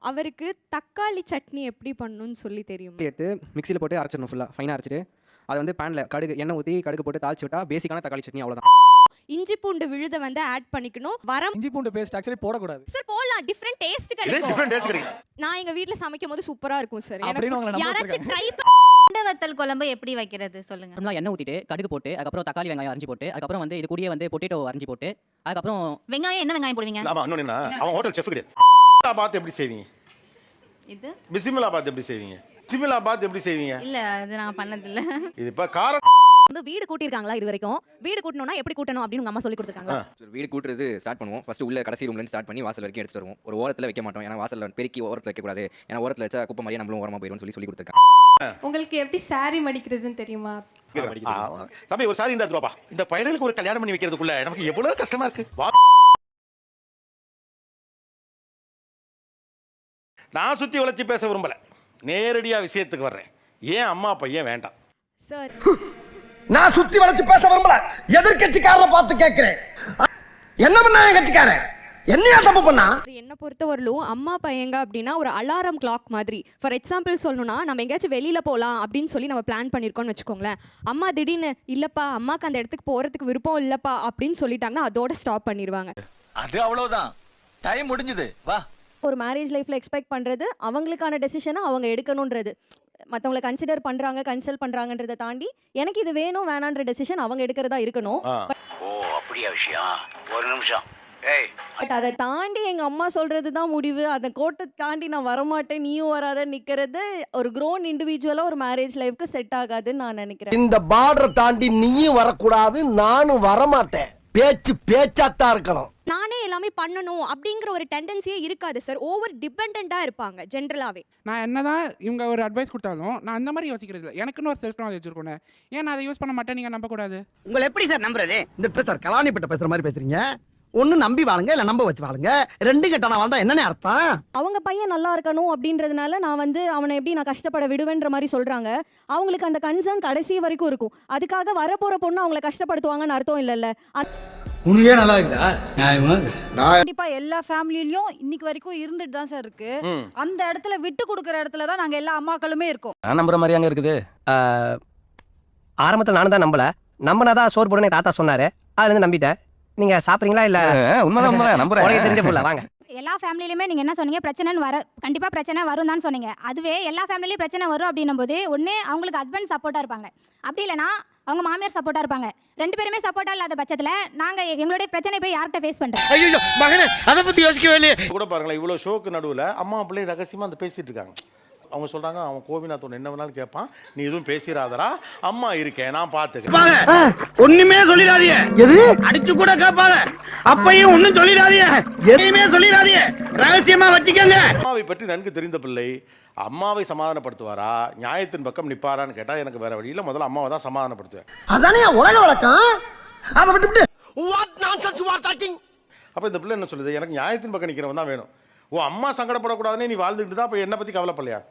அவருக்கு தக்காளி சட்னி எப்படி பண்ணணும்னு சொல்லி தெரியுமா? எடுத்து மிக்ஸியில் போட்டு அரைச்சிடணும், ஃபுல்லாக ஃபைனாக அரைச்சிட்டு அதை வந்து பேனில் கடுகு எண்ணெய் ஊற்றி கடுகு போட்டு தாளிச்சு விட்டா பேசிக்கான தக்காளி சட்னி அவ்வளோதான். இஞ்சி பூண்டு விழுதை வந்து ஆட் பண்ணிக்கணும். இஞ்சி பூண்டு பேஸ்ட் ஆக்சுவலி போடக்கூடாது சார் போடலாம், டிஃபரெண்ட் டேஸ்ட் கிடைக்கும். நான் எங்க வீட்ல சமைக்கும் போது சூப்பரா இருக்கும் சார். எனக்கு யாராச்சும் ட்ரை வத்தல் குழம்பு எப்படி வைக்கிறது சொல்லுங்க. எண்ணெய் ஊத்திட்டு கடுகு போட்டு அதுக்கப்புறம் தக்காளி வெங்காயம் அரைஞ்சி போட்டு அதுக்கப்புறம் வந்து இது கூடயே வந்து பொட்டேட்டோ அரைஞ்சி போட்டு அதுக்கப்புறம் வெங்காயம் என்ன வெங்காயம் போடுவீங்க? ஆமா இன்னொன்னு என்ன, அவன் ஹோட்டல் செஃப் கிடையாது. பாத்து எப்படி செய்வீங்க? இது பிஸ்மில்லா பாத்து எப்படி செய்வீங்க? பிஸ்மில்லா பாத்து எப்படி செய்வீங்க? இல்ல அது நான் பண்ணது இல்ல. இது இப்ப கார வந்து வீடு கூட்டிருக்காங்களா? இது வரைக்கும் வீடு கூட்டணும்னா எப்படி கூட்டணும் அப்படின்னு உங்க அம்மா சொல்லி கொடுத்துருக்காங்களா? வீடு கூட்டுறது ஸ்டார்ட் பண்ணுவோம். ஃபர்ஸ்ட் உள்ள கடைசி ரூம்ல ஸ்டார்ட் பண்ணி வாசல் வரைக்கும் எடுத்துட்டு வருவோம். ஒரு ஓரத்துல வைக்க மாட்டோம், ஏன்னா வாசல்ல பெருக்கி ஓரத்துல வைக்க கூடாது, ஏன்னா ஓரத்துல வச்சா குப்பை மாதிரியே நம்மளும் ஓரமா போயிடும் சொல்லி கொடுத்துருக்காங்க. உங்களுக்கு எப்படி சாரி மடிக்கிறதுன்னு தெரியுமா? தம்பி ஒரு சாரி இந்த ரூபாப்பா, இந்த பையனுக்கு ஒரு கல்யாணம் பண்ணி வைக்கிறதுக்குள்ள நமக்கு எவ்வளவு கஷ்டமா இருக்கு. நான் சுத்தி வளைச்சு பேச விரும்பல, நேரடியா விஷயத்துக்கு வர்றேன். ஏன் அம்மா பையன் வேண்டாம் சார்? நான் சுத்தி வளைச்சு பேச விரும்பல, எதிர்கட்சிக்காரரை பார்த்து கேட்கிறேன். என்ன பண்ணா என் கட்சிக்காரன் என்னையா தப்பு பண்ணா? என்ன பொறுத்தவரையிலும் அம்மா பையங்க அப்படின்னா ஒரு அலாரம் கிளாக் மாதிரி. ஃபார் எக்ஸாம்பிள் சொல்லணும்னா, நம்ம எங்கேயாச்சும் வெளியில போகலாம் அப்படின்னு சொல்லி நம்ம பிளான் பண்ணியிருக்கோம்னு வச்சுக்கோங்களேன். அம்மா திடீர்னு இல்லப்பா அம்மாக்கு அந்த இடத்துக்கு போறதுக்கு விருப்பம் இல்லப்பா அப்படின்னு சொல்லிட்டாங்கன்னா அதோட ஸ்டாப் பண்ணிடுவாங்க. அது அவ்வளவுதான், டைம் முடிஞ்சது வா. ஒரு மேரேஜ் லைஃப்ல எக்ஸ்பெக்ட் பண்றது அவங்களுக்கான டெசிஷனை அவங்க எடுக்கணும்ன்றது. மற்றவங்களை கன்சிடர் பண்றாங்க கன்சல்ட் பண்றாங்கன்றதை தாண்டி எனக்கு இது வேணும் வேணான்ற டெசிஷன் அவங்க எடுக்கிறதா இருக்கணும். ஓ அப்படியா விஷயம்? ஒரு நிமிஷம். பட் அதை தாண்டி எங்க அம்மா சொல்றது தான் முடிவு, அதை கோட்டை தாண்டி நான் வரமாட்டேன் நீயும் வராத நிக்கிறது ஒரு க்ரோன் இண்டிவிஜுவலா ஒரு மேரேஜ் லைஃப்க்கு செட் ஆகாதுன்னு நான் நினைக்கிறேன். இந்த பார்டரை தாண்டி நீயும் வரக்கூடாது, நானும் வரமாட்டேன். பேச்சு பேச்சாத்தான் இருக்கணும். நானே எல்லாமே பண்ணணும் அப்படிங்கிற ஒரு டெண்டன்சியே இருக்காது சார். ஓவர் டிபெண்டா இருப்பாங்க ஜென்ரலாவே. நான் என்னதான் இவங்க ஒரு அட்வைஸ் கொடுத்தாலும் நான் அந்த மாதிரி யோசிக்கிறது இல்லை. எனக்குன்னு ஒரு செல்ஃப் நாலேஜ் இருக்கணும். ஏன் நான் அதை யூஸ் பண்ண மாட்டேன் நீங்க நம்ப கூடாது? உங்களை எப்படி சார் நம்புறது? இந்த சார் கலாணிப்பட்ட பேசுற மாதிரி பேசுறீங்க. ஒண்ணு நம்பி வாழுங்க, இல்ல நம்ப வச்சு வாழுங்க. ரெண்டு கட்டான வாழ்ந்தா என்னன்னு அர்த்தம்? அவங்க பையன் நல்லா இருக்கணும் அப்படின்றதுனால நான் வந்து அவனை எப்படி நான் கஷ்டப்பட விடுவேன்ற மாதிரி சொல்றாங்க. அவங்களுக்கு அந்த கன்சர்ன் கடைசி வரைக்கும் இருக்கும். அதுக்காக வரப்போற பொண்ணு அவங்களை கஷ்டப்படுத்துவாங்கன்னு அர்த்தம் இல்லைல்ல. உனக்கே நல்லா இருக்குதா? கண்டிப்பா எல்லா ஃபேமிலிலயும் இன்னைக்கு வரைக்கும் இருந்துட்டு தான் சார் இருக்கு. அந்த இடத்துல விட்டு கொடுக்குற இடத்துல தான் நாங்க எல்லா அம்மாக்களுமே இருக்கோம். நான் நம்புற மாதிரி அங்க இருக்குது. ஆரம்பத்துல நானும் தான் நம்பல, நம்பினாதான் சோறு போடுன்னு தாத்தா சொன்னாரு, அதுல இருந்து நம்பிட்டேன். நீங்க சாப்பிடுறீங்களா? இல்ல உண்மைதான் நம்புறேன். தெரிஞ்ச புள்ள வாங்க. எல்லா ஃபேமிலிலுமே நீங்க என்ன சொன்னீங்க, பிரச்சனைன்னு வர கண்டிப்பா பிரச்சனை வரும் தான் சொன்னீங்க. அதுவே எல்லா ஃபேமிலியும் பிரச்சனை வரும் அப்படின்னும் போது ஒண்ணு அவங்களுக்கு ஹஸ்பண்ட் சப்போர்ட்டா இருப்பாங்க, அப்படி இல்லைன்னா அவங்க மாமியார் சப்போர்ட்டா இருப்பாங்க. ரெண்டு பேருமே சப்போர்ட்டா இல்லாத பட்சத்துல நாங்க எங்களுடைய பிரச்சனை போய் யார்கிட்ட ஃபேஸ் பண்றோம்? ஐயோ மகனே அதை பத்தி யோசிக்கவே இல்லையே. கூட பாருங்களேன், இவ்வளவு ஷோக்கு நடுவுல அம்மா பிள்ளை ரகசியமா அந்த பேசிட்டு இருக்காங்க. அவங்க சொல்றாங்க, அவன் கோபிநாத் என்ன வேணாலும் கேட்பான், நீ எதுவும் பேசிடாதடா, அம்மா இருக்கேன் நான் பாத்துக்கிறேன். ஒண்ணுமே சொல்லிடாதீங்க. எது அடிச்சு கூட கேட்பாங்க, அப்பையும் ஒண்ணும் சொல்லிடாதீங்க, எதையுமே சொல்லிடாதீங்க, ரகசியமா வச்சுக்கோங்க. அம்மாவை பற்றி நன்கு தெரிந்த பிள்ளை அம்மாவை சமாதானப்படுத்துவாரா, நியாயத்தின் பக்கம் நிப்பாரான்னு கேட்டா எனக்கு வேற வழியில முதல்ல அம்மாவை தான் சமாதானப்படுத்துவேன். அதானே உலக வழக்கம். அதை விட்டுவிட்டு what nonsense you are talking. அப்ப இந்த பிள்ளை என்ன சொல்லுது, எனக்கு நியாயத்தின் பக்கம் நிக்கிறவன் தான் வேணும். ஓ அம்மா சங்கடப்படக்கூடாதுன்னு நீ வாழ்ந்துட்டு தான், அப்ப என்ன பத்தி கவலைப்படலையா?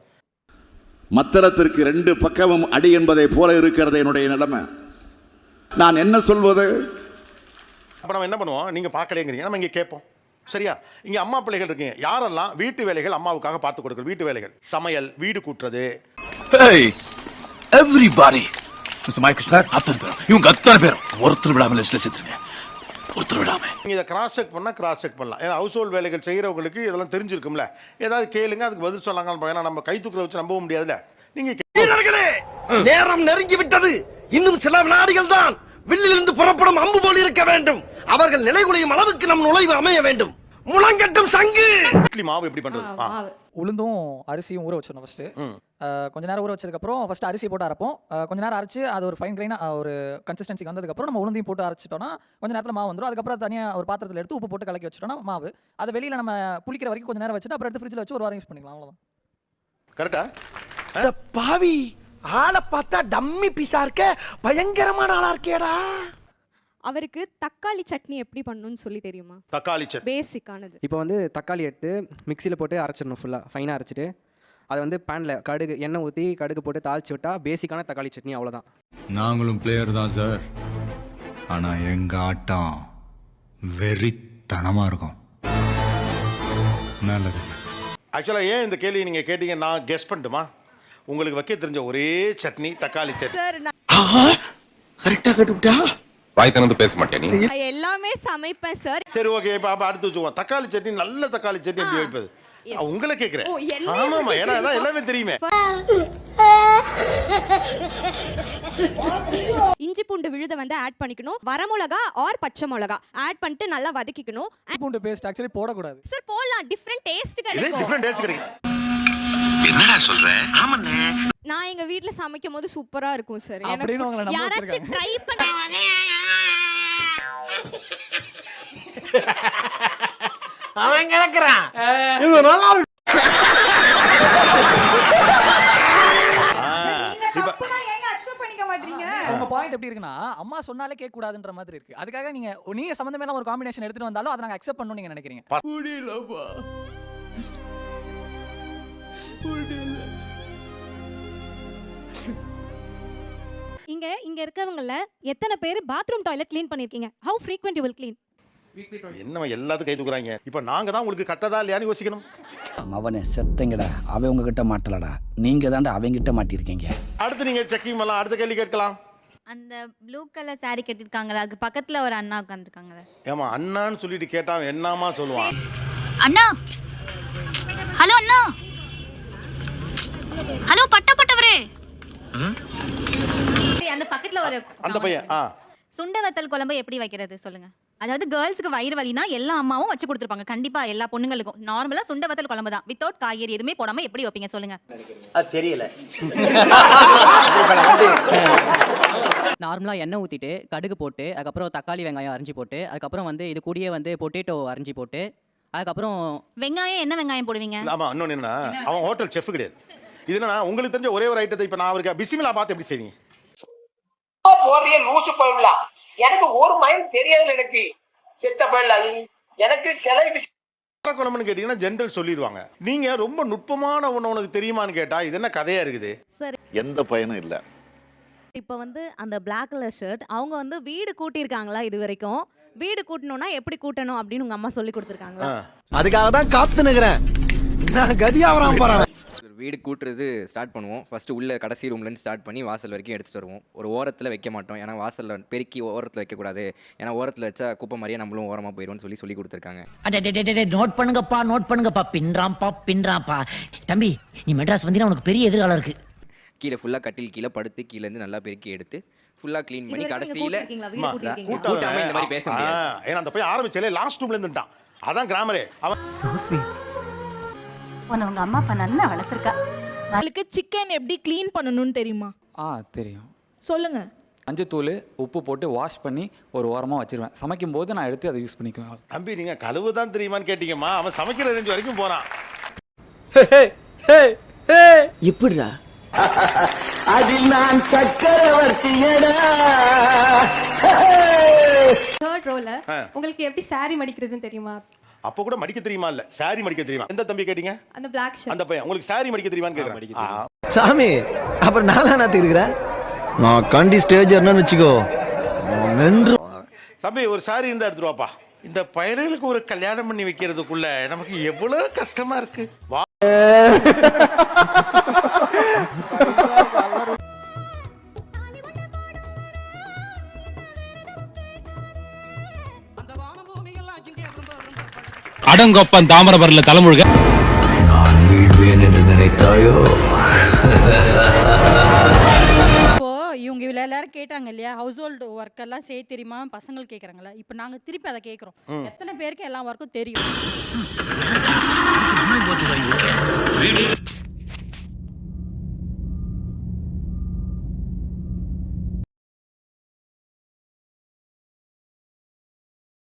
மத்தளத்திற்கு ரெண்டு பக்கமும் அடி என்பதை போல இருக்கிறது என்னுடைய நிலைமை. நான் என்ன சொல்வது? அப்ப நம்ம என்ன பண்ணுவோம், நீங்க பார்க்கலைங்கிறீங்க, நம்ம இங்க கேட்போம். சரியா? இங்க அம்மா பிள்ளைகள் இருக்கீங்க, யாரெல்லாம் வீட்டு வேலைகள் அம்மாவுக்காக பார்த்து கொடுக்கணும்? வீட்டு வேலைகள், சமையல், வீடு கூட்டுறது. எவ்ரிபாடி மிஸ்டர் மைக்கேல் சார், அத்தனை பேரும் இவங்க அத்தனை பேரும் ஒருத்தர் விடாம லிஸ்ட்ல சேர்த்துருங்க, ஒருத்தர் விடாம. நீங்க இதை கிராஸ் செக் பண்ணா கிராஸ் செக் பண்ணலாம். ஏன்னா ஹவுஸ் ஹோல்ட் வேலைகள் செய்யறவங்களுக்கு இதெல்லாம் தெரிஞ்சிருக்கும்ல, ஏதாவது கேளுங்க, அதுக்கு பதில் சொல்லாங்க. ஏன்னா நம்ம கை தூக்கில வச்சு நம்பவும் முடியாதுல்ல. நீங்க நேரம் நெருங்கி விட்டது, இன்னும் சில வினாடிகள் தான். வில்லிலிருந்து புறப்படும் அம்பு போல் இருக்க வேண்டும். அவர்கள் நிலைகுலையும் அளவுக்கு நம் நுழைவு அமைய வேண்டும். முழங்கட்டும் சங்கு. இட்லி மாவு எப்படி பண்றது? உளுந்தும் அரிசியும் ஊற வச்சிடணும் ஃபர்ஸ்ட். கொஞ்ச நேரம் ஊற வச்சதுக்கு அப்புறம் ஃபர்ஸ்ட் அரிசி போட்டு அரைப்போம். கொஞ்ச நேரம் அரைச்சு அது ஒரு ஃபைன் கிரைனா ஒரு கன்சிஸ்டன்சிக்கு வந்ததுக்கு அப்புறம் நம்ம உளுந்தையும் போட்டு அரைச்சிட்டோம்னா கொஞ்ச நேரத்தில் மாவு வந்துடும். அதுக்கப்புறம் தனியா ஒரு பாத்திரத்தில் எடுத்து உப்பு போட்டு கலக்கி வச்சிட்டோம்னா மாவு. அதை வெளியில நம்ம புளிக்கிற வரைக்கும் கொஞ்ச நேரம் வச்சுட்டு அப்புறம் எடுத்து ஃப்ரிட்ஜில் வச்சு ஒரு வாரம் யூஸ் பண்ணிக்கலாம். அவ்வளவுதான். கரெக்டா? பாவி ஆளை பார்த்தா டம்மி பீஸா இருக்க, பயங்கரமான ஆளா இருக்கேடா. அவருக்கு தக்காளி சட்னி எப்படி பண்ணணும்னு சொல்லி தெரியுமா? தக்காளி சட்னி பேசிக்கானது. இப்போ வந்து தக்காளி எடுத்து மிக்ஸியில் போட்டு அரைச்சிடணும், ஃபுல்லாக ஃபைனாக அரைச்சிட்டு அதை வந்து பேனில் கடுகு எண்ணெய் ஊற்றி கடுகு போட்டு தாளிச்சு விட்டா பேசிக்கான தக்காளி சட்னி அவ்வளோதான். நாங்களும் பிளேயர் தான் சார், ஆனா எங்க ஆட்டம் வெறித்தனமா இருக்கும். நல்லது. ஆக்சுவலாக ஏன் இந்த கேள்வி நீங்கள் கேட்டீங்க நான் கெஸ் பண்ணட்டுமா? உங்களுக்கு வைக்க தெரிஞ்ச ஒரே சட்னி தக்காளி சட்னி. சார் கரெக்டா கட்டுப்பிட்டா வாய் திறந்து பேச மாட்டேன் நீ. நான் எல்லாமே சமைப்பேன் சார். சரி ஓகே, இப்போ அடுத்து வச்சுக்குவோம். தக்காளி சட்னி, நல்ல தக்காளி சட்னி எப்படி வைப்பது? உங்களை கேட்குறேன். ஓ, என்னைய ஆமாம்மா, ஏன்னா அதான் எல்லாமே தெரியுமே. இஞ்சி பூண்டு விழுதை வந்து ஆட் பண்ணிக்கணும். வரமிளகா ஆர் பச்சை மிளகா ஆட் பண்ணிட்டு நல்லா வதக்கிக்கணும். பூண்டு பேஸ்ட் ஆக்சுவலி போடக்கூடாது. சார் போடலாம், டிஃப்ரெண்ட் டேஸ்ட் இது கிடைக்கும். டிஃப்ரெண்ட் டேஸ்ட் கிடைக்கும். என்னடா சொல்ற? ஆமாண்ணே. நான் எங்க வீட்ல சமைக்கும் போது சூப்பரா இருக்கும் சார். அப்படின்னு உங்களை நம்ப யாராச்சும் ட்ரை பண்ண அவன் கிடக்குறான். உங்க பாயிண்ட் எப்படி இருக்குன்னா அம்மா சொன்னாலே கேட்க கூடாதுன்ற மாதிரி இருக்கு. அதுக்காக நீங்க சம்பந்தமே ஒரு காம்பினேஷன் எடுத்துட்டு வந்தாலும் அதை நாங்க அக்செப்ட் பண்ணணும்னு நீங்க நினைக்கிறீங்க. இங்க இருக்கவங்கள எத்தனை பேர் பாத்ரூம் டாய்லெட் க்ளீன் பண்ணிருக்கீங்க? How frequent you will clean? என்னவா எல்லாத்துக்கும் கை தூக்குறாங்க. இப்போ நாங்க தான் உங்களுக்கு கட்டதா இல்லையான்னு யோசிக்கணும். அவனே செத்தங்கடா, அவன் உங்ககிட்ட மாட்டலடா, நீங்க தான்டா அவங்கிட்ட மாட்டிருக்கீங்க. அடுத்து நீங்க செக்கிங் பண்ணலாம். அடுத்த கேள்வி கேட்கலாம். அந்த ப்ளூ கலர் சாரி கட்டிருக்காங்களா, அதுக்கு பக்கத்துல ஒரு அண்ணா உட்காந்துருக்காங்களே. ஏமா அண்ணான்னு சொல்லிட்டு கேட்டா என்னமா சொல்லுவான்? அண்ணா, ஹலோ அண்ணா, ஹலோ பட்டப்பட்டவரே. அந்த பக்கத்துல ஒரு அந்த பையன் சுண்ட வத்தல் குழம்பு எப்படி வைக்கிறது சொல்லுங்க. அதாவது கேர்ள்ஸ்க்கு வயிறு வலினா எல்லா அம்மாவும் வச்சு கொடுத்துருப்பாங்க கண்டிப்பா எல்லா பொண்ணுங்களுக்கும். நார்மலா சுண்ட வத்தல் குழம்பு தான், வித்தவுட் காய்கறி எதுவுமே போடாம எப்படி வைப்பீங்க சொல்லுங்க. அது தெரியல. நார்மலாக எண்ணெய் ஊற்றிட்டு கடுகு போட்டு அதுக்கப்புறம் தக்காளி வெங்காயம் அரிஞ்சு போட்டு அதுக்கப்புறம் வந்து இது கூடயே வந்து பொட்டேட்டோ அரிஞ்சு போட்டு அதுக்கப்புறம் வெங்காயம் என்ன வெங்காயம் போடுவீங்க? ஆமா, இன்னொன்னு என்னன்னா அவன் ஹோட்டல் செஃப் கிடையாது. இது என்னன்னா உங்களுக்கு தெரிஞ்ச ஒரே ஒரு ஐட்டத்தை இப்போ நான் அவருக்கு பிஸ்மில்லா பார்த்து எப்படி செய்வீங்க? போறிய லூசு பயிலா, எனக்கு ஒரு மைண்ட் தெரியாது. எனக்கு செத்த பயிலா, எனக்கு சில விஷயம் குழம்புன்னு கேட்டீங்கன்னா ஜென்ரல் சொல்லிடுவாங்க. நீங்க ரொம்ப நுட்பமான ஒண்ணு உனக்கு தெரியுமான்னு கேட்டா இது என்ன கதையா இருக்குது? சரி, எந்த பயனும் இல்ல. இப்போ வந்து அந்த பிளாக் கலர் ஷர்ட் அவங்க வந்து வீடு கூட்டியிருக்காங்களா? இது வரைக்கும் வீடு கூட்டணும்னா எப்படி கூட்டணும் அப்படின்னு உங்க அம்மா சொல்லி கொடுத்துருக்காங்களா? அதுக்காக தான் காத்து நிக்கிறேன். நான் கதியாவறான் பாறேன். வீடு கூட்டுறது ஸ்டார்ட் பண்ணுவோம். ஃபஸ்ட்டு உள்ள கடைசி ரூம்லேருந்து ஸ்டார்ட் பண்ணி வாசல் வரைக்கும் எடுத்துகிட்டு வருவோம். ஒரு ஓரத்தில் வைக்க மாட்டோம், ஏன்னா வாசலில் பெருக்கி ஓரத்தில் வைக்கக்கூடாது, ஏன்னா ஓரத்தில் வச்சா குப்பை மாதிரியே நம்மளும் ஓரமாக போயிடுவோம்னு சொல்லி கொடுத்துருக்காங்க. நோட் பண்ணுங்கப்பா, பின்றாம்பா. தம்பி, நீ மெட்ராஸ் வந்தீங்கன்னா உனக்கு பெரிய எதிர்காலம் இருக்கு. கீழே ஃபுல்லாக கட்டில் கீழே படுத்து கீழேருந்து நல்லா பெருக்கி எடுத்து ஃபுல்லாக க்ளீன் பண்ணி கடைசியில் கூட்டாம இந்த மாதிரி பேச முடியாது. ஏன்னா அந்த போய் ஆரம்பிச்சாலே லாஸ்ட் ரூம்ல இருந்துட்டான். அதான் கிராமரே. அவன் உங்க அம்மா அப்பா நல்லா வளர்த்துருக்கா. உங்களுக்கு சிக்கன் எப்படி க்ளீன் பண்ணணும்னு தெரியுமா? தெரியும். சொல்லுங்க. மஞ்சத்தூள் உப்பு போட்டு வாஷ் பண்ணி ஒரு ஓரமாக வச்சிருவேன். சமைக்கும் போது நான் எடுத்து அதை யூஸ் பண்ணிக்குவேன். தம்பி நீங்க கழுவு தான் தெரியுமான்னு கேட்டீங்கம்மா. அவன் சமைக்கிற ரேஞ்ச் வரைக்கும் போறான். எப்படிடா? அதில் நான் சக்கரவர்த்தியடா. தேர்ட் ரோல உங்களுக்கு எப்படி சாரி மடிக்கிறதுன்னு தெரியுமா? அப்போ கூட மடிக்க தெரியுமா? இல்ல சாரி மடிக்க தெரியுமா? எந்த தம்பி கேட்டீங்க? அந்த பிளாக் ஷர்ட். அந்த பையன் உங்களுக்கு சாரி மடிக்க தெரியுமான்னு கேக்குறான். சாமி, அப்புறம் நானா தெரியுறேன். நான் கண்டி ஸ்டேஜ் என்னன்னு வெச்சுக்கோ. தம்பி ஒரு சாரி இருந்தா எடுத்துட்டு வாப்பா. இந்த பயலுக்கு ஒரு கல்யாணம் பண்ணி வைக்கிறதுக்குள்ள நமக்கு எவ்வளவு கஷ்டமா இருக்கு. அடங்கொப்பன் தாமிரபரணில தலைமுழுக நான் வீழ்வேன் என்று நினைத்தாயோ? இப்போ இவங்க எல்லாரும் கேட்டாங்க இல்லையா, ஹவுஸ் ஹோல்டு ஒர்க் எல்லாம் செய்ய தெரியுமா பசங்களுக்கு கேட்குறாங்களா? இப்போ நாங்கள் திருப்பி அதை கேட்குறோம். எத்தனை பேருக்கு எல்லா ஒர்க்கும் தெரியும்?